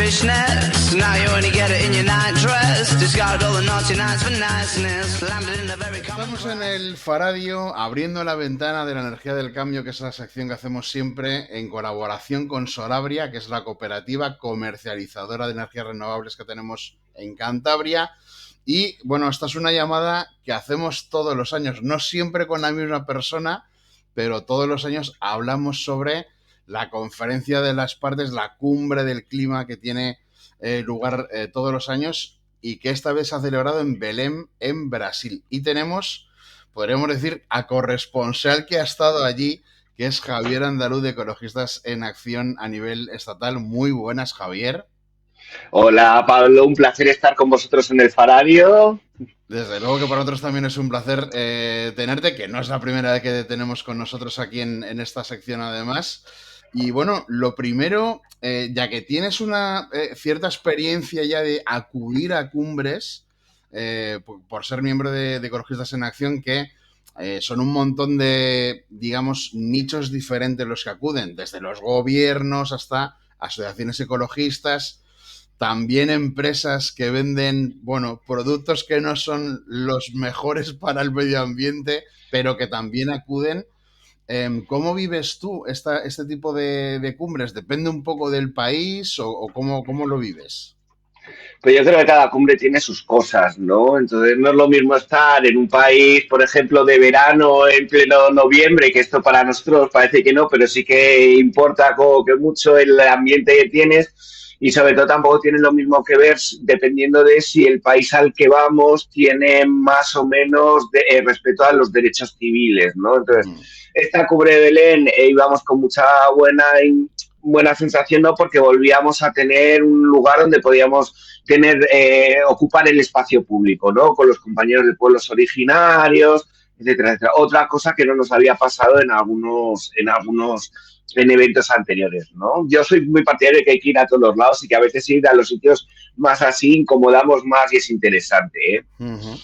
foolishness. Now you only get it in your night dress. Discard all the naughty nights for niceness. Landed in a very Estamos en el Faradio abriendo la ventana de la energía del cambio, que es la sección que hacemos siempre en colaboración con Solabria, que es la cooperativa comercializadora de energías renovables que tenemos en Cantabria. Y bueno, esta es una llamada que hacemos todos los años, no siempre con la misma persona, pero todos los años hablamos sobre la conferencia de las partes, la cumbre del clima que tiene lugar todos los años y que esta vez se ha celebrado en Belém, en Brasil. Y tenemos, podríamos decir, a corresponsal que ha estado allí, que es Javier Andaluz de Ecologistas en Acción a nivel estatal. Muy buenas, Javier. Hola Pablo, un placer estar con vosotros en el Faradio. Desde luego que para nosotros también es un placer tenerte, que no es la primera vez que te tenemos con nosotros aquí en esta sección además. Y bueno, lo primero, ya que tienes una cierta experiencia ya de acudir a cumbres, por ser miembro de Ecologistas en Acción, que son un montón de, digamos, nichos diferentes los que acuden, desde los gobiernos hasta asociaciones ecologistas, también empresas que venden, bueno, productos que no son los mejores para el medio ambiente, pero que también acuden. ¿Cómo vives tú este tipo de cumbres? ¿Depende un poco del país o cómo lo vives? Pues yo creo que cada cumbre tiene sus cosas, ¿no? Entonces no es lo mismo estar en un país, por ejemplo, de verano en pleno noviembre, que esto para nosotros parece que no, pero sí que importa como que mucho el ambiente que tienes, y sobre todo tampoco tiene lo mismo que ver dependiendo de si el país al que vamos tiene más o menos respeto a los derechos civiles, ¿no? Entonces, esta cumbre de Belén íbamos con mucha buena sensación, ¿no? Porque volvíamos a tener un lugar donde podíamos ocupar el espacio público, ¿no? Con los compañeros de pueblos originarios, etcétera, etcétera. Otra cosa que no nos había pasado en eventos anteriores, ¿no? Yo soy muy partidario de que hay que ir a todos los lados y que a veces ir a los sitios más así incomodamos más y es interesante, ¿eh? Uh-huh.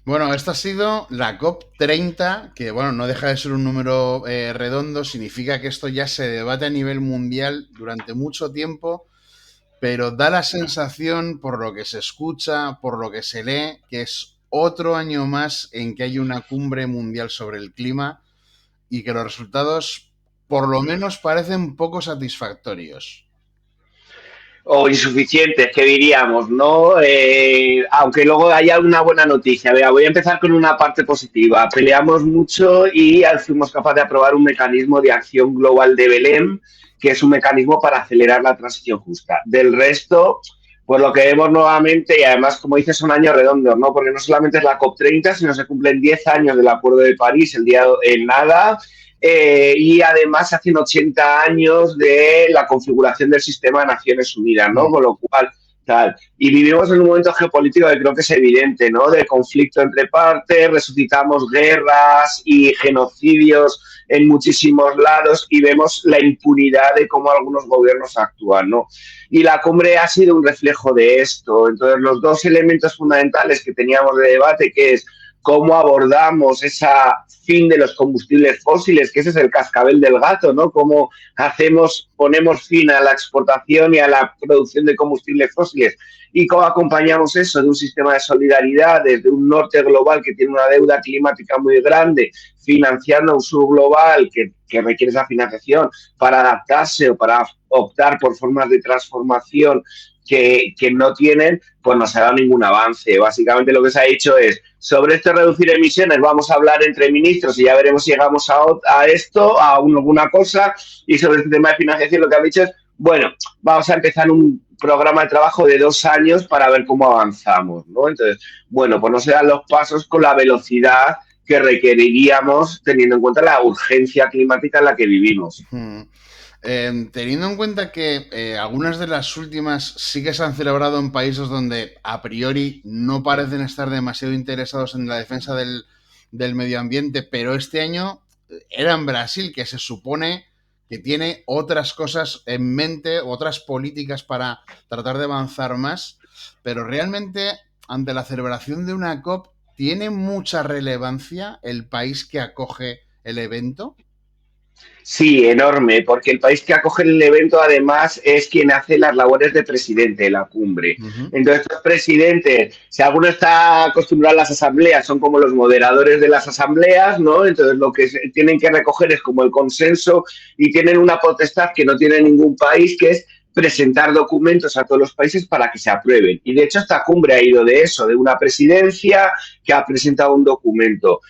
Bueno, esta ha sido la COP30, que bueno, no deja de ser un número redondo, significa que esto ya se debate a nivel mundial durante mucho tiempo, pero da la sensación, por lo que se escucha, por lo que se lee, que es otro año más en que hay una cumbre mundial sobre el clima y que los resultados, por lo menos, parecen poco satisfactorios. O insuficientes, que diríamos, ¿no? Aunque luego haya una buena noticia. Vea, voy a empezar con una parte positiva. Peleamos mucho y fuimos capaces de aprobar un mecanismo de acción global de Belém, que es un mecanismo para acelerar la transición justa. Del resto, pues lo que vemos nuevamente, y además, como dices, son años redondos, ¿no? Porque no solamente es la COP30, sino se cumplen 10 años del Acuerdo de París, el día en nada, y además hacen 80 años de la configuración del sistema de Naciones Unidas, ¿no? Con lo cual, tal. Y vivimos en un momento geopolítico que creo que es evidente, ¿no? De conflicto entre partes, resucitamos guerras y genocidios en muchísimos lados y vemos la impunidad de cómo algunos gobiernos actúan, ¿no? Y la cumbre ha sido un reflejo de esto. Entonces, los dos elementos fundamentales que teníamos de debate, que es cómo abordamos esa fin de los combustibles fósiles, que ese es el cascabel del gato, ¿no? Cómo ponemos fin a la exportación y a la producción de combustibles fósiles y cómo acompañamos eso de un sistema de solidaridad, desde un norte global que tiene una deuda climática muy grande, financiando un sur global que requiere esa financiación para adaptarse o para optar por formas de transformación que no tienen, pues no se ha dado ningún avance. Básicamente lo que se ha dicho es, sobre esto de reducir emisiones vamos a hablar entre ministros y ya veremos si llegamos a esto, a alguna cosa, y sobre este tema de financiación lo que han dicho es, bueno, vamos a empezar un programa de trabajo de 2 años para ver cómo avanzamos, ¿no? Entonces, bueno, pues no se dan los pasos con la velocidad que requeriríamos teniendo en cuenta la urgencia climática en la que vivimos. Teniendo en cuenta que algunas de las últimas sí que se han celebrado en países donde a priori no parecen estar demasiado interesados en la defensa del medio ambiente, pero este año era en Brasil, que se supone que tiene otras cosas en mente, otras políticas para tratar de avanzar más, pero realmente ante la celebración de una COP, ¿tiene mucha relevancia el país que acoge el evento? Sí, enorme, porque el país que acoge el evento además es quien hace las labores de presidente de la cumbre. Ujú. Entonces, estos presidentes, si alguno está acostumbrado a las asambleas, son como los moderadores de las asambleas, ¿no? Entonces, lo que tienen que recoger es como el consenso y tienen una potestad que no tiene ningún país, que es presentar documentos a todos los países para que se aprueben. Y de hecho, esta cumbre ha ido de eso, de una presidencia que ha presentado un documento.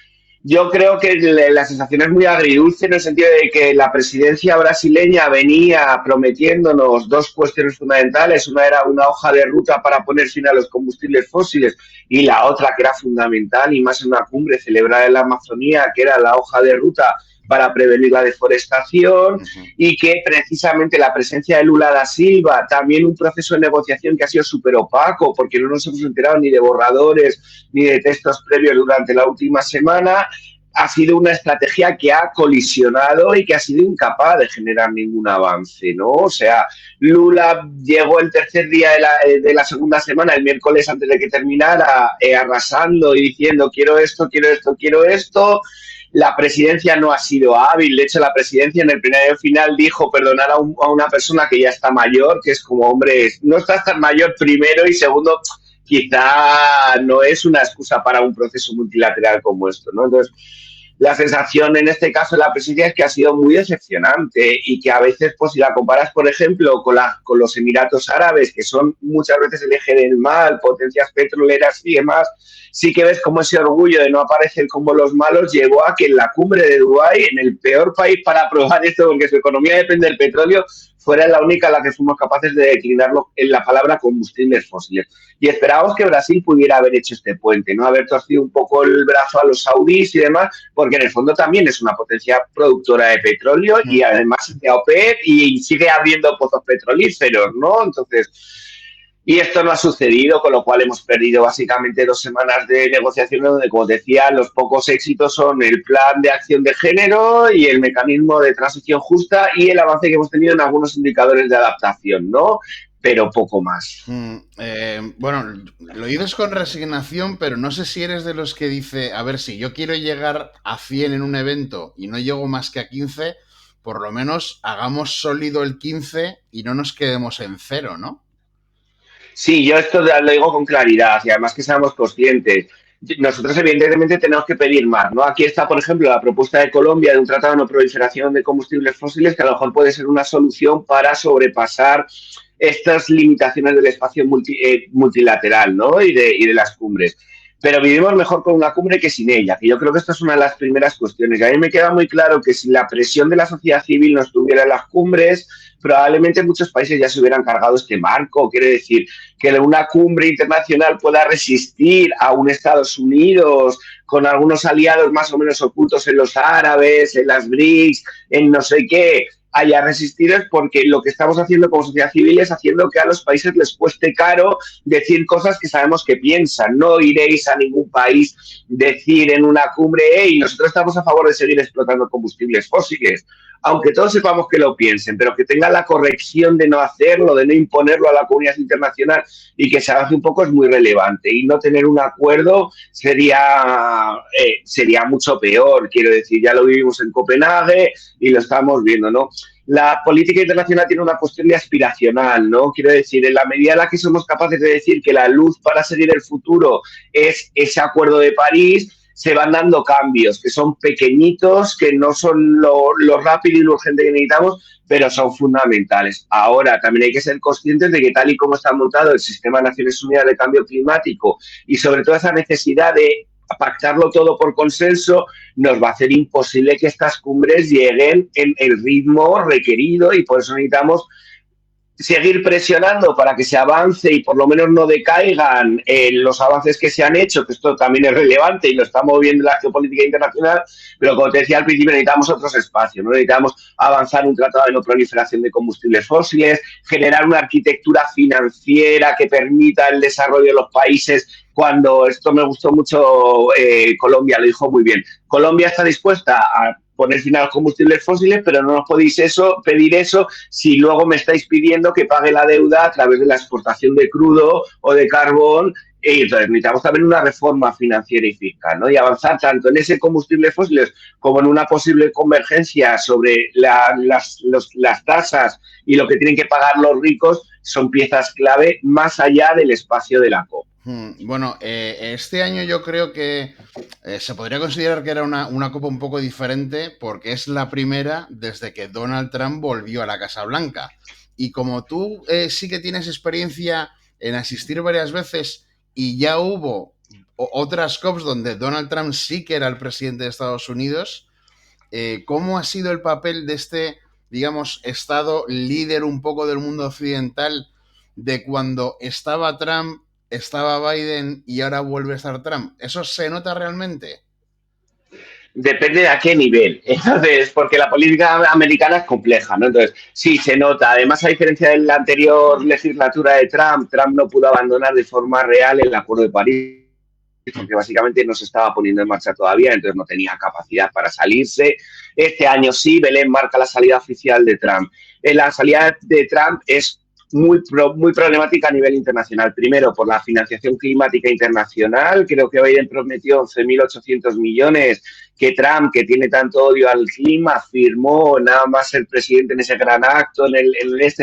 Yo creo que la sensación es muy agridulce en el sentido de que la presidencia brasileña venía prometiéndonos dos cuestiones fundamentales. Una era una hoja de ruta para poner fin a los combustibles fósiles y la otra que era fundamental y más en una cumbre celebrada en la Amazonía, que era la hoja de ruta para prevenir la deforestación y que precisamente la presencia de Lula da Silva, también un proceso de negociación que ha sido súper opaco porque no nos hemos enterado ni de borradores ni de textos previos durante la última semana, ha sido una estrategia que ha colisionado y que ha sido incapaz de generar ningún avance, ¿no? O sea, Lula llegó el tercer día de la segunda semana, el miércoles antes de que terminara, arrasando y diciendo quiero esto, quiero esto, quiero esto. La presidencia no ha sido hábil. De hecho, la presidencia en el plenario final dijo perdonar a una persona que ya está mayor, que es como, hombre, no estás tan mayor primero y segundo, quizá no es una excusa para un proceso multilateral como esto, ¿no? Entonces, la sensación en este caso de la presidencia es que ha sido muy decepcionante y que a veces, pues si la comparas, por ejemplo, con los Emiratos Árabes, que son muchas veces el eje del mal, potencias petroleras y demás, sí que ves cómo ese orgullo de no aparecer como los malos llevó a que en la cumbre de Dubái, en el peor país para probar esto, porque su economía depende del petróleo, fuera la única a la que fuimos capaces de declinarlo en la palabra combustibles fósiles. Y esperábamos que Brasil pudiera haber hecho este puente, ¿no? Haber torcido un poco el brazo a los saudíes y demás, porque en el fondo también es una potencia productora de petróleo y además de OPEP y sigue abriendo pozos petrolíferos, ¿no? Entonces, y esto no ha sucedido, con lo cual hemos perdido básicamente 2 semanas de negociaciones donde, como decía, los pocos éxitos son el plan de acción de género y el mecanismo de transición justa y el avance que hemos tenido en algunos indicadores de adaptación, ¿no? Pero poco más. Bueno, lo dices con resignación, pero no sé si eres de los que dice, a ver, si yo quiero llegar a 100 en un evento y no llego más que a 15, por lo menos hagamos sólido el 15 y no nos quedemos en 0, ¿no? Sí, yo esto lo digo con claridad y además que seamos conscientes. Nosotros, evidentemente, tenemos que pedir más, ¿no? Aquí está, por ejemplo, la propuesta de Colombia de un tratado de no proliferación de combustibles fósiles que a lo mejor puede ser una solución para sobrepasar estas limitaciones del espacio multilateral, ¿no? Y de las cumbres. Pero vivimos mejor con una cumbre que sin ella, que yo creo que esta es una de las primeras cuestiones. Y a mí me queda muy claro que si la presión de la sociedad civil no estuviera en las cumbres, probablemente muchos países ya se hubieran cargado este marco. Quiere decir que una cumbre internacional pueda resistir a un Estados Unidos con algunos aliados más o menos ocultos en los árabes, en las BRICS, en no sé qué, haya resistido es porque lo que estamos haciendo como sociedad civil es haciendo que a los países les cueste caro decir cosas que sabemos que piensan. No iréis a ningún país decir en una cumbre, hey, nosotros estamos a favor de seguir explotando combustibles fósiles, aunque todos sepamos que lo piensen, pero que tengan la corrección de no hacerlo, de no imponerlo a la comunidad internacional y que se avance un poco es muy relevante. Y no tener un acuerdo sería mucho peor. Quiero decir, ya lo vivimos en Copenhague y lo estamos viendo, ¿no? La política internacional tiene una cuestión de aspiracional, ¿no? Quiero decir, en la medida en la que somos capaces de decir que la luz para seguir el futuro es ese acuerdo de París, se van dando cambios que son pequeñitos, que no son lo rápido y lo urgente que necesitamos, pero son fundamentales. Ahora, también hay que ser conscientes de que tal y como está montado el sistema de Naciones Unidas de Cambio Climático y sobre todo esa necesidad de pactarlo todo por consenso, nos va a hacer imposible que estas cumbres lleguen en el ritmo requerido y por eso necesitamos seguir presionando para que se avance y por lo menos no decaigan los avances que se han hecho, que esto también es relevante y lo estamos viendo en la geopolítica internacional, pero como te decía al principio, necesitamos otros espacios, ¿no? Necesitamos avanzar un tratado de no proliferación de combustibles fósiles, generar una arquitectura financiera que permita el desarrollo de los países. Cuando esto me gustó mucho, Colombia lo dijo muy bien. Colombia está dispuesta a poner fin a los combustibles fósiles, pero no nos podéis pedir eso si luego me estáis pidiendo que pague la deuda a través de la exportación de crudo o de carbón Y entonces necesitamos también una reforma financiera y fiscal, ¿no? Y avanzar tanto en ese combustible fósiles como en una posible convergencia sobre las tasas y lo que tienen que pagar los ricos son piezas clave más allá del espacio de la COP. Bueno, este año yo creo que se podría considerar que era una copa un poco diferente porque es la primera desde que Donald Trump volvió a la Casa Blanca. Y como tú sí que tienes experiencia en asistir varias veces y ya hubo otras COPs donde Donald Trump sí que era el presidente de Estados Unidos, ¿cómo ha sido el papel de este, digamos, Estado líder un poco del mundo occidental de cuando estaba Trump, estaba Biden y ahora vuelve a estar Trump? ¿Eso se nota realmente? Depende de a qué nivel. Entonces, porque la política americana es compleja, ¿no? Entonces, sí, se nota. Además, a diferencia de la anterior legislatura de Trump, Trump no pudo abandonar de forma real el Acuerdo de París, porque básicamente no se estaba poniendo en marcha todavía, entonces no tenía capacidad para salirse. Este año sí, Belén marca la salida oficial de Trump. La salida de Trump es muy problemática a nivel internacional. Primero, por la financiación climática internacional. Creo que Biden prometió 11.800 millones que Trump, que tiene tanto odio al clima, firmó, nada más el presidente en ese gran acto,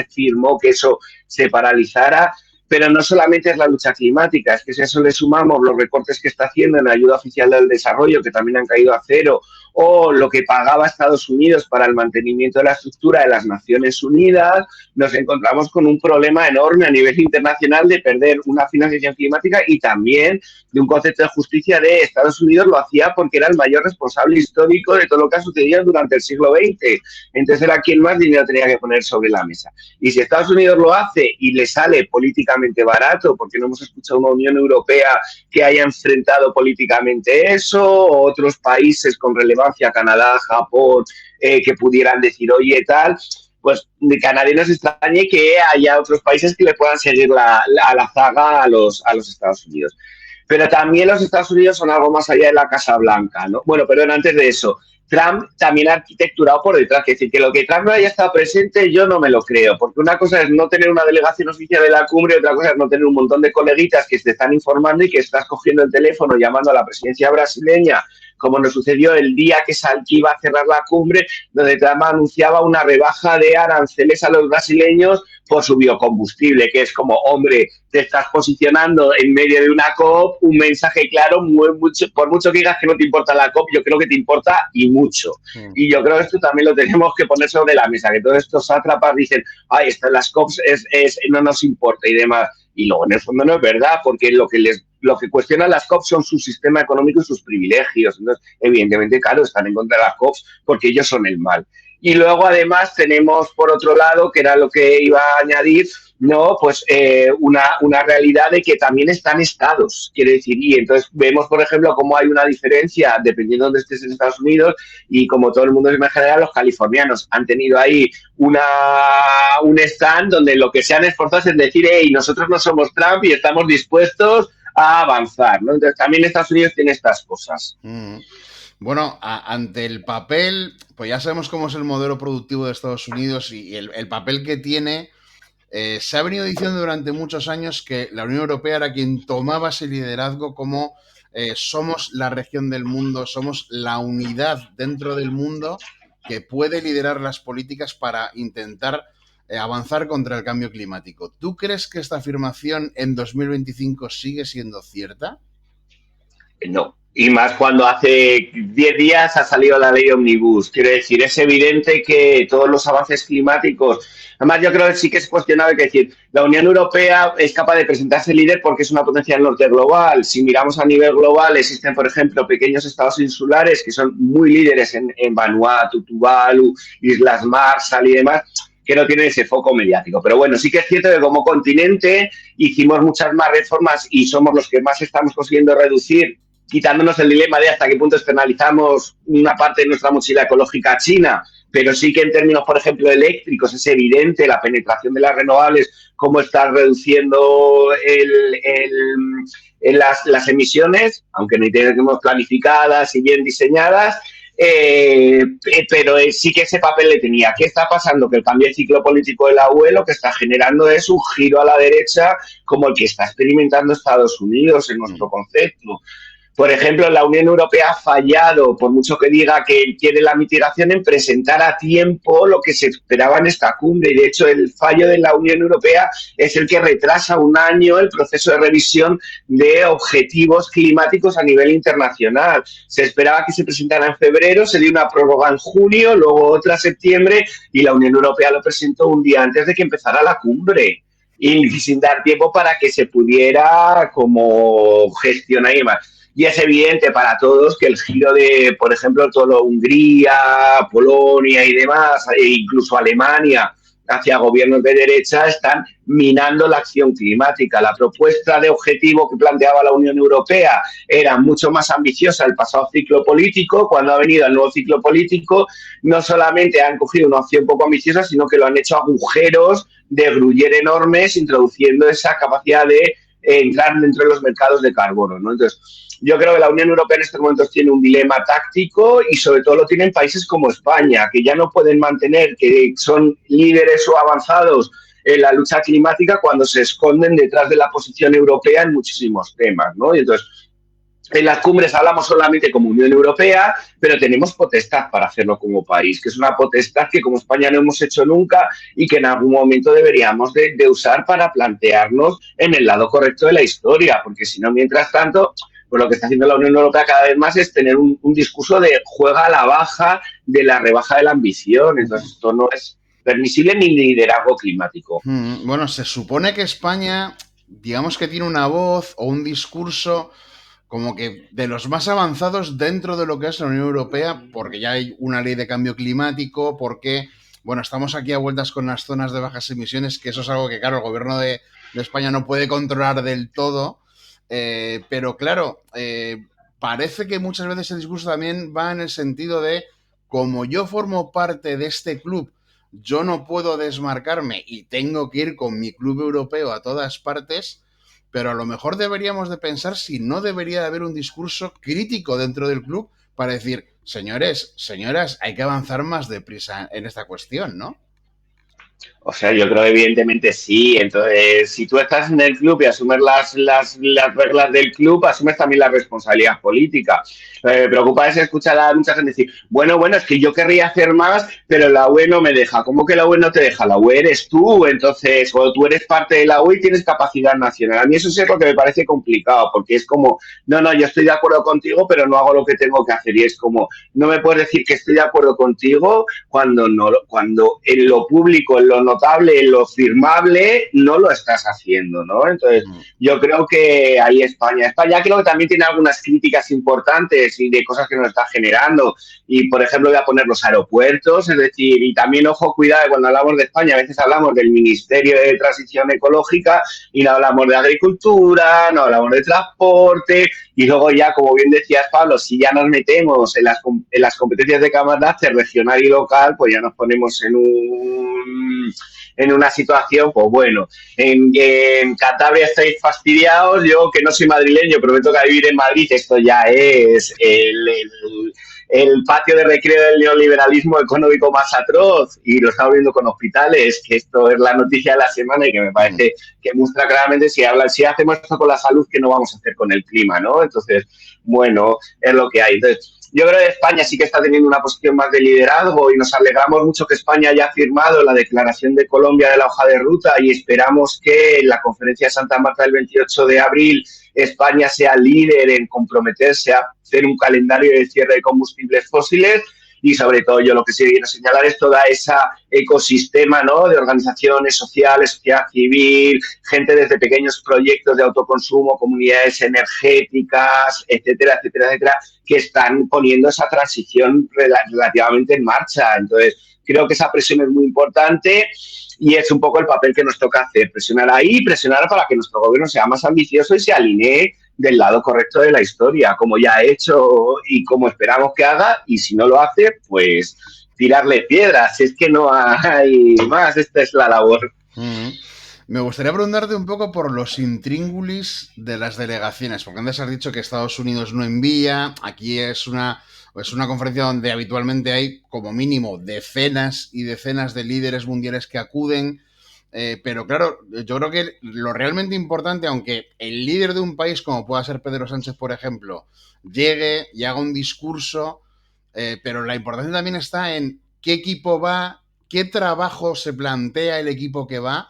firmó que eso se paralizara. Pero no solamente es la lucha climática, es que si a eso le sumamos los recortes que está haciendo en la ayuda oficial del desarrollo, que también han caído a cero, o lo que pagaba Estados Unidos para el mantenimiento de la estructura de las Naciones Unidas, nos encontramos con un problema enorme a nivel internacional de perder una financiación climática y también de un concepto de justicia de Estados Unidos lo hacía porque era el mayor responsable histórico de todo lo que ha sucedido durante el siglo XX. Entonces era quien más dinero tenía que poner sobre la mesa. Y si Estados Unidos lo hace y le sale políticamente barato, porque no hemos escuchado una Unión Europea que haya enfrentado políticamente eso, o otros países con relevancia, Canadá, Japón, que pudieran decir, oye, tal, pues de que a nadie nos extrañe que haya otros países que le puedan seguir la zaga a los Estados Unidos. Pero también los Estados Unidos son algo más allá de la Casa Blanca, ¿no? Bueno, perdón, antes de eso, Trump también ha arquitecturado por detrás, es decir, que lo que Trump no haya estado presente yo no me lo creo, porque una cosa es no tener una delegación oficial de la cumbre y otra cosa es no tener un montón de coleguitas que te están informando y que estás cogiendo el teléfono llamando a la presidencia brasileña, como nos sucedió el día que iba a cerrar la cumbre, donde Trump anunciaba una rebaja de aranceles a los brasileños por su biocombustible, que es como, hombre, te estás posicionando en medio de una COP, un mensaje claro, por mucho que digas que no te importa la COP, yo creo que te importa y mucho. Y yo creo que esto también lo tenemos que poner sobre la mesa, que todos estos sátrapas dicen, ay, esto en las COPs no nos importa y demás. Y luego en el fondo no es verdad, porque lo que cuestionan las COPs son su sistema económico y sus privilegios. Entonces, evidentemente, claro, están en contra de las COPs porque ellos son el mal. Y luego, además, tenemos, por otro lado, que era lo que iba a añadir, no, pues una realidad de que también están estados, quiere decir, y entonces vemos, por ejemplo, cómo hay una diferencia dependiendo de dónde estés en Estados Unidos y como todo el mundo en general, los californianos han tenido ahí un stand donde lo que se han esforzado es en decir, hey, nosotros no somos Trump y estamos dispuestos a avanzar, ¿no? Entonces también Estados Unidos tiene estas cosas. Bueno, ante el papel, pues ya sabemos cómo es el modelo productivo de Estados Unidos y el papel que tiene. Se ha venido diciendo durante muchos años que la Unión Europea era quien tomaba ese liderazgo como somos la región del mundo, somos la unidad dentro del mundo que puede liderar las políticas para intentar avanzar contra el cambio climático. ¿Tú crees que esta afirmación en 2025 sigue siendo cierta? No. Y más cuando hace 10 días ha salido la ley Omnibus. Quiero decir, es evidente que todos los avances climáticos... Además, yo creo que sí que es cuestionable, que decir, la Unión Europea es capaz de presentarse líder porque es una potencia del norte global. Si miramos a nivel global, existen, por ejemplo, pequeños estados insulares que son muy líderes en Vanuatu, Tuvalu, Islas Marshall y demás, que no tienen ese foco mediático. Pero bueno, sí que es cierto que como continente hicimos muchas más reformas y somos los que más estamos consiguiendo reducir, quitándonos el dilema de hasta qué punto externalizamos una parte de nuestra mochila ecológica a China, pero sí que en términos, por ejemplo, eléctricos, es evidente la penetración de las renovables, cómo está reduciendo las emisiones, aunque no tenemos planificadas y bien diseñadas. pero sí que ese papel le tenía. ¿Qué está pasando? Que el cambio de ciclo político de la UE lo que está generando es un giro a la derecha como el que está experimentando Estados Unidos en nuestro concepto. Por ejemplo, la Unión Europea ha fallado, por mucho que diga que quiere la mitigación, en presentar a tiempo lo que se esperaba en esta cumbre. Y, de hecho, el fallo de la Unión Europea es el que retrasa un año el proceso de revisión de objetivos climáticos a nivel internacional. Se esperaba que se presentara en febrero, se dio una prórroga en junio, luego otra en septiembre, y la Unión Europea lo presentó un día antes de que empezara la cumbre. Y sin dar tiempo para que se pudiera como gestionar y demás. Y es evidente para todos que el giro de, por ejemplo, todo Hungría, Polonia y demás, e incluso Alemania, hacia gobiernos de derecha, están minando la acción climática. La propuesta de objetivo que planteaba la Unión Europea era mucho más ambiciosa el pasado ciclo político. Cuando ha venido el nuevo ciclo político, no solamente han cogido una opción poco ambiciosa, sino que lo han hecho agujeros de gruyer enormes, introduciendo esa capacidad de entrar dentro de los mercados de carbono, ¿no? Entonces, yo creo que la Unión Europea en estos momentos tiene un dilema táctico y sobre todo lo tienen países como España, que ya no pueden mantener que son líderes o avanzados en la lucha climática cuando se esconden detrás de la posición europea en muchísimos temas, ¿no? Y entonces, en las cumbres hablamos solamente como Unión Europea, pero tenemos potestad para hacerlo como país, que es una potestad que como España no hemos hecho nunca y que en algún momento deberíamos de usar para plantearnos en el lado correcto de la historia, porque si no, mientras tanto, pues lo que está haciendo la Unión Europea cada vez más es tener un discurso de juega a la baja, de la rebaja de la ambición. Entonces, esto no es permisible ni liderazgo climático. Bueno, se supone que España, digamos que tiene una voz o un discurso como que de los más avanzados dentro de lo que es la Unión Europea, porque ya hay una ley de cambio climático, porque, bueno, estamos aquí a vueltas con las zonas de bajas emisiones, que eso es algo que, claro, el gobierno de España no puede controlar del todo. Pero claro, parece que muchas veces el discurso también va en el sentido de, como yo formo parte de este club, yo no puedo desmarcarme y tengo que ir con mi club europeo a todas partes, pero a lo mejor deberíamos de pensar si no debería de haber un discurso crítico dentro del club para decir, señores, señoras, hay que avanzar más deprisa en esta cuestión, ¿no? O sea, yo creo evidentemente sí. Entonces, si tú estás en el club y asumes las reglas del club, asumes también la responsabilidad política. Me preocupa es escuchar a mucha gente decir, bueno, es que yo querría hacer más, pero la UE no me deja. ¿Cómo que la UE no te deja? La UE eres tú. Entonces, cuando tú eres parte de la UE y tienes capacidad nacional. A mí eso es lo que me parece complicado, porque es como, no, yo estoy de acuerdo contigo, pero no hago lo que tengo que hacer. Y es como, no me puedes decir que estoy de acuerdo contigo cuando en lo público, en lo notable, en lo firmable, no lo estás haciendo, ¿no? Entonces, yo creo que ahí España creo que también tiene algunas críticas importantes y de cosas que nos está generando. Y, por ejemplo, voy a poner los aeropuertos, es decir, y también, ojo, cuidado, cuando hablamos de España, a veces hablamos del Ministerio de Transición Ecológica y no hablamos de agricultura, no hablamos de transporte, y luego ya, como bien decías, Pablo, si ya nos metemos en las competencias de cabotaje regional y local, pues ya nos ponemos en una situación, pues bueno, en Cantabria estáis fastidiados, yo que no soy madrileño, pero me toca vivir en Madrid, esto ya es el patio de recreo del neoliberalismo económico más atroz, y lo estamos viendo con hospitales, que esto es la noticia de la semana y que me parece que muestra claramente si hacemos esto con la salud, que no vamos a hacer con el clima, ¿no? Entonces, bueno, es lo que hay. Entonces, yo creo que España sí que está teniendo una posición más de liderazgo y nos alegramos mucho que España haya firmado la declaración de Colombia de la hoja de ruta y esperamos que en la conferencia de Santa Marta del 28 de abril España sea líder en comprometerse a hacer un calendario de cierre de combustibles fósiles. Y sobre todo yo lo que sí quiero señalar es toda esa ecosistema, ¿no?, de organizaciones sociales, sociedad civil, gente desde pequeños proyectos de autoconsumo, comunidades energéticas, etcétera, que están poniendo esa transición relativamente en marcha. Entonces, creo que esa presión es muy importante y es un poco el papel que nos toca hacer, presionar ahí, presionar para que nuestro gobierno sea más ambicioso y se alinee del lado correcto de la historia, como ya ha hecho y como esperamos que haga, y si no lo hace, pues tirarle piedras, es que no hay más, esta es la labor. Me gustaría preguntarte un poco por los intríngulis de las delegaciones, porque antes has dicho que Estados Unidos no envía, aquí es una es una conferencia donde habitualmente hay como mínimo decenas y decenas de líderes mundiales que acuden. Pero claro, yo creo que lo realmente importante, aunque el líder de un país, como pueda ser Pedro Sánchez, por ejemplo, llegue y haga un discurso, pero la importancia también está en qué equipo va, qué trabajo se plantea el equipo que va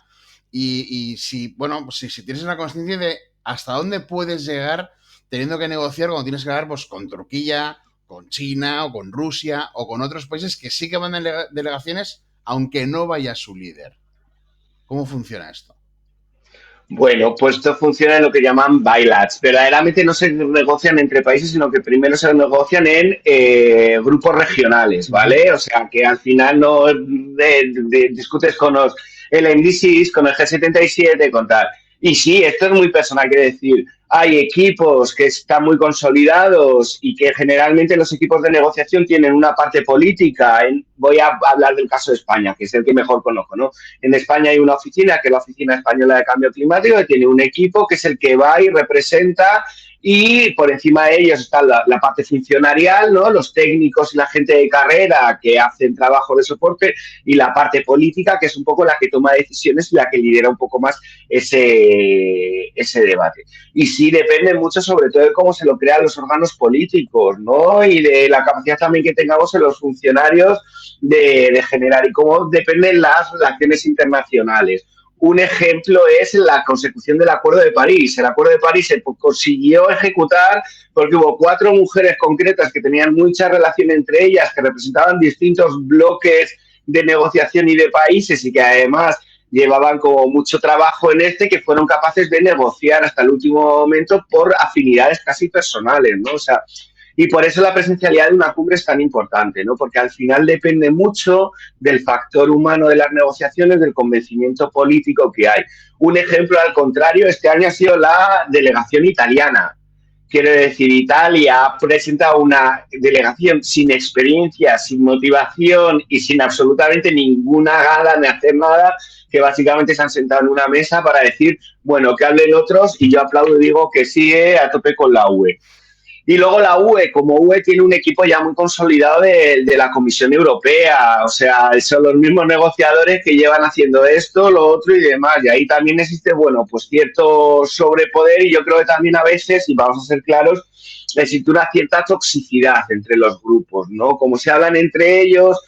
y si, bueno, si tienes una consciencia de hasta dónde puedes llegar teniendo que negociar cuando tienes que hablar pues, con Turquía, con China o con Rusia o con otros países que sí que mandan delegaciones aunque no vaya su líder. ¿Cómo funciona esto? Bueno, pues esto funciona en lo que llaman bailats. Verdaderamente no se negocian entre países, sino que primero se negocian en grupos regionales, ¿vale? O sea, que al final no discutes con el NDCs, con el G77, con tal. Y sí, esto es muy personal, quiere decir, hay equipos que están muy consolidados y que generalmente los equipos de negociación tienen una parte política. Voy a hablar del caso de España, que es el que mejor conozco, ¿no? En España hay una oficina, que es la Oficina Española de Cambio Climático, que tiene un equipo que es el que va y representa, y por encima de ellos está la parte funcionarial, ¿no? Los técnicos y la gente de carrera que hacen trabajo de soporte, y la parte política, que es un poco la que toma decisiones y la que lidera un poco más ese debate. Y sí depende mucho sobre todo de cómo se lo crean los órganos políticos, ¿no? Y de la capacidad también que tengamos en los funcionarios de generar, y cómo dependen las relaciones internacionales. Un ejemplo es la consecución del Acuerdo de París. El Acuerdo de París se consiguió ejecutar porque hubo 4 mujeres concretas que tenían mucha relación entre ellas, que representaban distintos bloques de negociación y de países, y que además llevaban como mucho trabajo en que fueron capaces de negociar hasta el último momento por afinidades casi personales, ¿no? O sea, y por eso la presencialidad de una cumbre es tan importante, ¿no? Porque al final depende mucho del factor humano de las negociaciones, del convencimiento político que hay. Un ejemplo al contrario, este año ha sido la delegación italiana. Quiero decir, Italia ha presentado una delegación sin experiencia, sin motivación y sin absolutamente ninguna gana de hacer nada, que básicamente se han sentado en una mesa para decir, bueno, que hablen otros, y yo aplaudo y digo que sigue a tope con la UE. Y luego la UE, como UE tiene un equipo ya muy consolidado de la Comisión Europea, o sea, son los mismos negociadores que llevan haciendo esto, lo otro y demás. Y ahí también existe, bueno, pues cierto sobrepoder, y yo creo que también a veces, y vamos a ser claros, existe una cierta toxicidad entre los grupos, ¿no? Como se hablan entre ellos,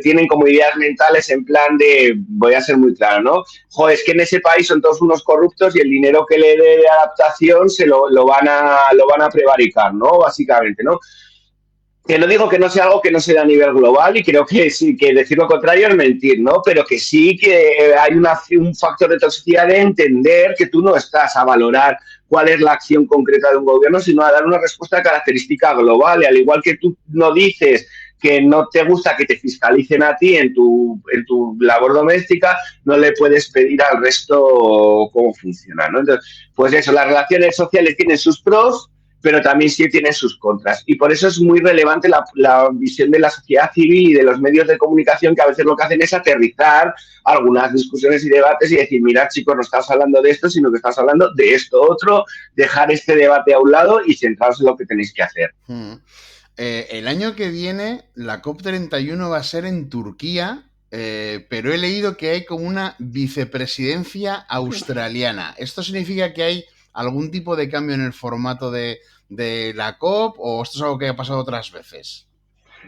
tienen como ideas mentales en plan de, voy a ser muy claro, ¿no? Joder, es que en ese país son todos unos corruptos y el dinero que le dé de adaptación se lo van a prevaricar, ¿no? Básicamente, ¿no? Que no digo que no sea algo que no se da a nivel global, y creo que sí, que decir lo contrario es mentir, ¿no? Pero que sí que hay un factor de toxicidad de entender que tú no estás a valorar cuál es la acción concreta de un gobierno, sino a dar una respuesta de característica global. Y al igual que tú no dices que no te gusta que te fiscalicen a ti en tu labor doméstica, no le puedes pedir al resto cómo funciona, ¿no? Entonces, pues eso, las relaciones sociales tienen sus pros, pero también sí tiene sus contras. Y por eso es muy relevante la visión de la sociedad civil y de los medios de comunicación, que a veces lo que hacen es aterrizar algunas discusiones y debates y decir, mirad, chicos, no estás hablando de esto, sino que estás hablando de esto otro, dejar este debate a un lado y centraros en lo que tenéis que hacer. El año que viene la COP31 va a ser en Turquía, pero he leído que hay como una vicepresidencia australiana. ¿Esto significa que hay algún tipo de cambio en el formato de la COP, o esto es algo que ha pasado otras veces?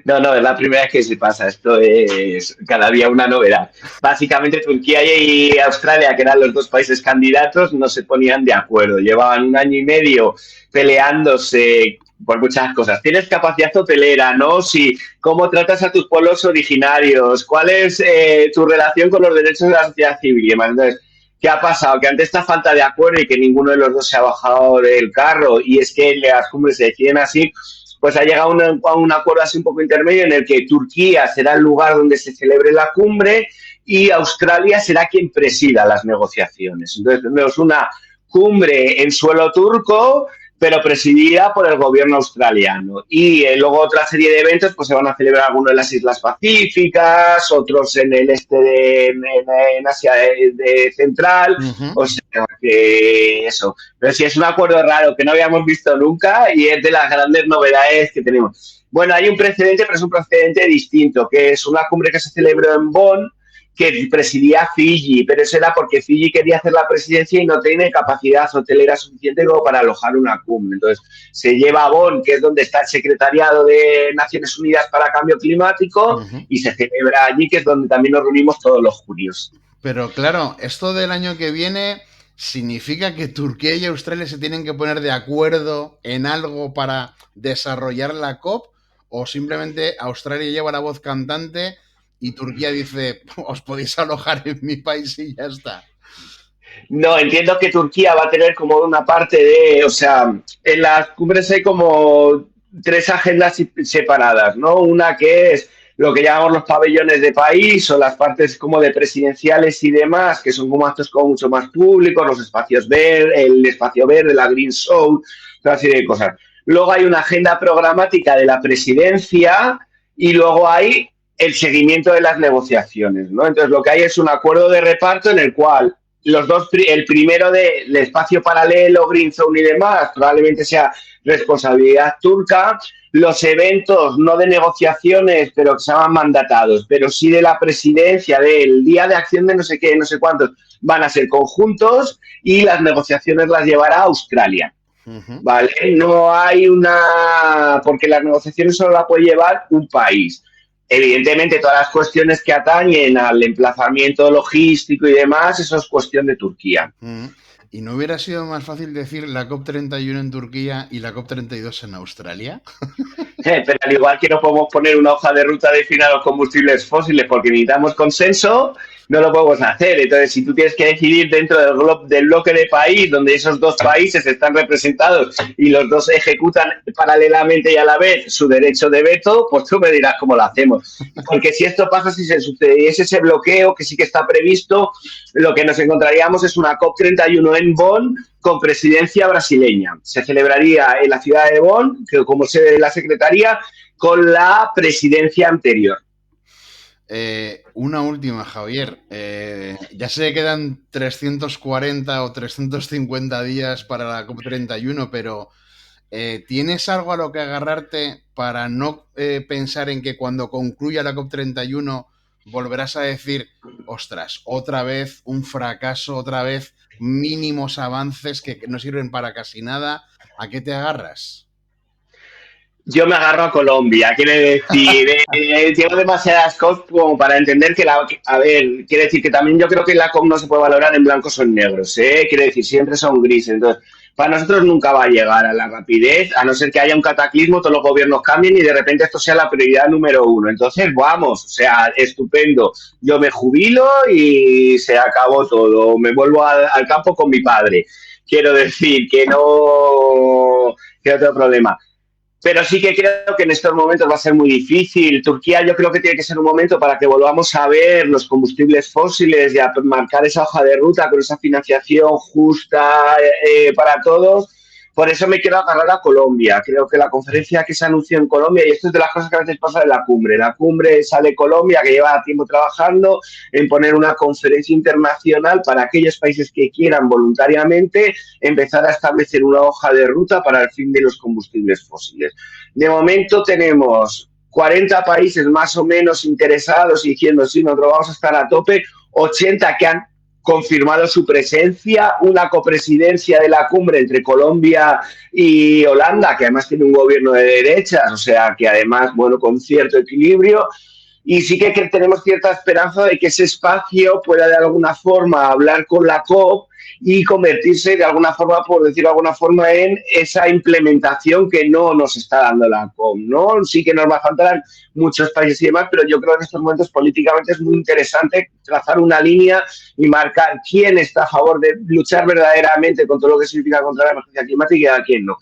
No, es la primera vez que se pasa. Esto es cada día una novedad. Básicamente Turquía y Australia, que eran los 2 países candidatos, no se ponían de acuerdo. Llevaban 1 año y medio peleándose por muchas cosas. Tienes capacidad hotelera, ¿no? Sí. ¿Cómo tratas a tus pueblos originarios? ¿Cuál es tu relación con los derechos de la sociedad civil y demás? Entonces, ¿qué ha pasado? Que ante esta falta de acuerdo y que ninguno de los dos se ha bajado del carro, y es que las cumbres se deciden así, pues ha llegado a un acuerdo así un poco intermedio, en el que Turquía será el lugar donde se celebre la cumbre y Australia será quien presida las negociaciones. Entonces tenemos una cumbre en suelo turco, pero presidida por el gobierno australiano. Y luego otra serie de eventos pues se van a celebrar algunos en las Islas Pacíficas, otros en el este en Asia Central, o sea que eso. Pero sí, es un acuerdo raro que no habíamos visto nunca y es de las grandes novedades que tenemos. Bueno, hay un precedente, pero es un precedente distinto, que es una cumbre que se celebró en Bonn, que presidía Fiji, pero eso era porque Fiji quería hacer la presidencia y no tiene capacidad hotelera suficiente como para alojar una cumbre. Entonces, se lleva a Bonn, que es donde está el Secretariado de Naciones Unidas para Cambio Climático, y se celebra allí, que es donde también nos reunimos todos los junios. Pero claro, esto del año que viene significa que Turquía y Australia se tienen que poner de acuerdo en algo para desarrollar la COP, o simplemente Australia lleva la voz cantante y Turquía dice, os podéis alojar en mi país y ya está. No, entiendo que Turquía va a tener como una parte de, o sea, en las cumbres hay como 3 agendas separadas, ¿no? Una que es lo que llamamos los pabellones de país o las partes como de presidenciales y demás, que son como actos como mucho más públicos, los espacios verdes, el espacio verde, la Green Zone, toda una serie de cosas. Luego hay una agenda programática de la presidencia y luego hay el seguimiento de las negociaciones, ¿no? Entonces, lo que hay es un acuerdo de reparto en el cual el primero del espacio paralelo, Green Zone y demás, probablemente sea responsabilidad turca. Los eventos, no de negociaciones, pero que se llaman mandatados, pero sí de la presidencia, del Día de Acción de no sé qué, no sé cuántos, van a ser conjuntos y las negociaciones las llevará Australia. ¿Vale? No hay una... porque las negociaciones solo las puede llevar un país. Evidentemente, todas las cuestiones que atañen al emplazamiento logístico y demás, eso es cuestión de Turquía. ¿Y no hubiera sido más fácil decir la COP31 en Turquía y la COP32 en Australia? Pero al igual que no podemos poner una hoja de ruta definida a los combustibles fósiles porque necesitamos consenso, no lo podemos hacer. Entonces, si tú tienes que decidir dentro del bloque de país, donde esos dos países están representados y los dos ejecutan paralelamente y a la vez su derecho de veto, pues tú me dirás cómo lo hacemos. Porque si esto pasa, si se sucediese ese bloqueo, que sí que está previsto, lo que nos encontraríamos es una COP31 en Bonn con presidencia brasileña. Se celebraría en la ciudad de Bonn, que como sede de la Secretaría, con la presidencia anterior. Una última, Javier. Ya sé que quedan 340 o 350 días para la COP31, pero ¿tienes algo a lo que agarrarte para no pensar en que cuando concluya la COP31 volverás a decir, ostras, otra vez un fracaso, otra vez mínimos avances que no sirven para casi nada? ¿A qué te agarras? Yo me agarro a Colombia, quiere decir, llevo demasiadas cosas como para entender que quiere decir que también yo creo que la COP no se puede valorar en blancos o en negros, quiere decir, siempre son grises, entonces, para nosotros nunca va a llegar a la rapidez, a no ser que haya un cataclismo, todos los gobiernos cambien y de repente esto sea la prioridad número 1, entonces vamos, o sea, estupendo, yo me jubilo y se acabó todo, me vuelvo al campo con mi padre, quiero decir que no tengo problema. Pero sí que creo que en estos momentos va a ser muy difícil. Turquía yo creo que tiene que ser un momento para que volvamos a ver los combustibles fósiles y a marcar esa hoja de ruta con esa financiación justa para todos. Por eso me quiero agarrar a Colombia. Creo que la conferencia que se anunció en Colombia, y esto es de las cosas que a veces pasa en la cumbre sale Colombia, que lleva tiempo trabajando en poner una conferencia internacional para aquellos países que quieran voluntariamente empezar a establecer una hoja de ruta para el fin de los combustibles fósiles. De momento tenemos 40 países más o menos interesados y diciendo, sí, nosotros vamos a estar a tope, 80 que han confirmado su presencia, una copresidencia de la cumbre entre Colombia y Holanda, que además tiene un gobierno de derechas, o sea, que además, bueno, con cierto equilibrio, y sí que tenemos cierta esperanza de que ese espacio pueda de alguna forma hablar con la COP y convertirse de alguna forma, por decirlo de alguna forma, en esa implementación que no nos está dando la COP, ¿no? Sí que nos va a faltar muchos países y demás, pero yo creo que en estos momentos políticamente es muy interesante trazar una línea y marcar quién está a favor de luchar verdaderamente con todo lo que significa contra la emergencia climática y a quién no.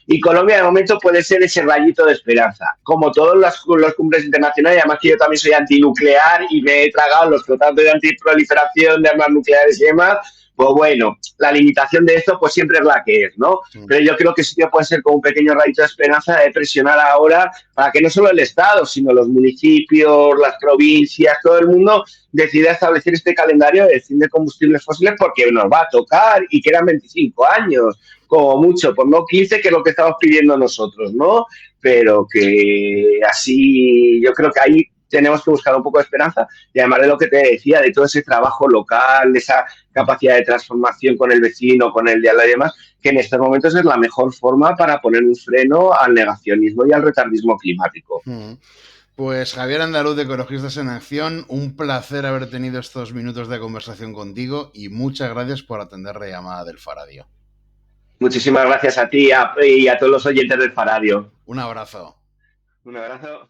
Y Colombia de momento puede ser ese rayito de esperanza. Como todas las cumbres internacionales, además que yo también soy antinuclear y me he tragado los tratados de antiproliferación de armas nucleares y demás, Pues bueno, la limitación de esto pues siempre es la que es, ¿no? Pero yo creo que sí que puede ser como un pequeño rayito de esperanza de presionar ahora para que no solo el Estado, sino los municipios, las provincias, todo el mundo decida establecer este calendario de fin de combustibles fósiles porque nos va a tocar y quedan 25 años, como mucho, por no 15, que es lo que estamos pidiendo nosotros, ¿no? Pero que así, yo creo que ahí tenemos que buscar un poco de esperanza y además de lo que te decía, de todo ese trabajo local, de esa capacidad de transformación con el vecino, con el diálogo y demás, que en estos momentos es la mejor forma para poner un freno al negacionismo y al retardismo climático. Pues Javier Andaluz de Ecologistas en Acción, un placer haber tenido estos minutos de conversación contigo y muchas gracias por atender la llamada del Faradio. Muchísimas gracias a ti y a todos los oyentes del Faradio. Un abrazo. Un abrazo.